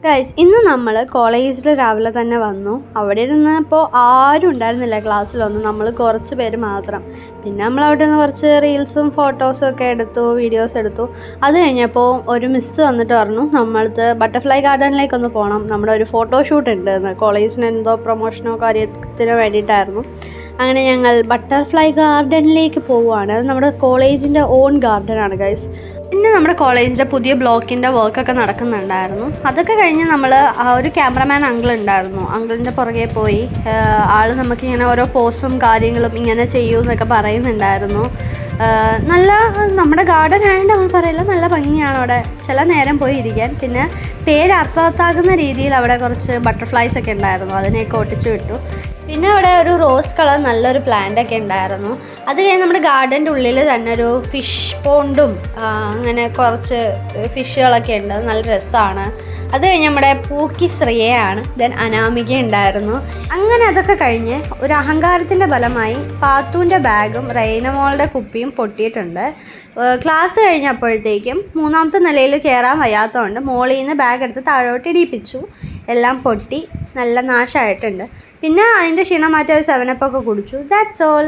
Guys, ഇന്ന് നമ്മൾ കോളേജിൽ രാവിലെ തന്നെ വന്നു. അവിടെ ഇരുന്നപ്പോൾ ആരും ഉണ്ടായിരുന്നില്ല ക്ലാസ്സിലൊന്നും, നമ്മൾ കുറച്ച് പേര് മാത്രം. പിന്നെ നമ്മൾ അവിടെ നിന്ന് കുറച്ച് റീൽസും ഫോട്ടോസും ഒക്കെ എടുത്തു, വീഡിയോസ് എടുത്തു. അത് കഴിഞ്ഞപ്പോൾ ഒരു മിസ്സ് വന്നിട്ട് പറഞ്ഞു നമ്മളത് ബട്ടർഫ്ലൈ ഗാർഡനിലേക്കൊന്ന് പോകണം, നമ്മുടെ ഒരു ഫോട്ടോഷൂട്ട് ഉണ്ട് എന്ന്. കോളേജിന് എന്തോ പ്രൊമോഷനോ കാര്യത്തിനോ വേണ്ടിയിട്ടായിരുന്നു. അങ്ങനെ ഞങ്ങൾ ബട്ടർഫ്ലൈ ഗാർഡനിലേക്ക് പോവുകയാണ്. അത് നമ്മുടെ കോളേജിൻ്റെ ഓൺ ഗാർഡനാണ് ഗൈസ്. പിന്നെ നമ്മുടെ കോളേജിൻ്റെ പുതിയ ബ്ലോക്കിൻ്റെ വർക്കൊക്കെ നടക്കുന്നുണ്ടായിരുന്നു. അതൊക്കെ കഴിഞ്ഞ് നമ്മൾ ഒരു ക്യാമറമാൻ അങ്കിൾ ഉണ്ടായിരുന്നു. അങ്കിളിൻ്റെ പുറകെ പോയി ആൾ നമുക്കിങ്ങനെ ഓരോ പോസും കാര്യങ്ങളും ഇങ്ങനെ ചെയ്യുമെന്നൊക്കെ പറയുന്നുണ്ടായിരുന്നു. നല്ല നമ്മുടെ ഗാർഡൻ ആയതുകൊണ്ട് നമ്മൾ പറയില്ല, നല്ല ഭംഗിയാണ് അവിടെ ചില നേരം പോയി ഇരിക്കാൻ. പിന്നെ പേര് അർത്ഥവത്താകുന്ന രീതിയിൽ അവിടെ കുറച്ച് ബട്ടർഫ്ലൈസ് ഒക്കെ ഉണ്ടായിരുന്നു, അതിനെയൊക്കെ ഒട്ടിച്ചു വിട്ടു. പിന്നെ അവിടെ ഒരു റോസ് കളർ നല്ലൊരു പ്ലാന്റൊക്കെ ഉണ്ടായിരുന്നു. അത് കഴിഞ്ഞ് നമ്മുടെ ഗാർഡൻ്റെ ഉള്ളിൽ തന്നെ ഒരു ഫിഷ് പോണ്ടും അങ്ങനെ കുറച്ച് ഫിഷുകളൊക്കെ ഉണ്ട്, നല്ല രസമാണ്. അത് കഴിഞ്ഞ് നമ്മുടെ പൂക്കി ശ്രീയാണ്, ദെൻ അനാമിക ഉണ്ടായിരുന്നു. അങ്ങനെ അതൊക്കെ കഴിഞ്ഞ് ഒരു അഹങ്കാരത്തിൻ്റെ ഫലമായി പാത്തുവിൻ്റെ ബാഗും റെയ്നമോളുടെ കുപ്പിയും പൊട്ടിയിട്ടുണ്ട്. ക്ലാസ് കഴിഞ്ഞപ്പോഴത്തേക്കും 3ാമത്തെ നിലയിൽ കയറാൻ വയ്യാത്തതുകൊണ്ട് മോളിൽ നിന്ന് ബാഗ് എടുത്ത് താഴോട്ട് ഇടിപ്പിച്ചു. എല്ലാം പൊട്ടി നല്ല നാശമായിട്ടുണ്ട്. പിന്നെ അതിൻ്റെ ക്ഷീണം മാറ്റി ഒരു 7 up ഒക്കെ കുടിച്ചു. That's all.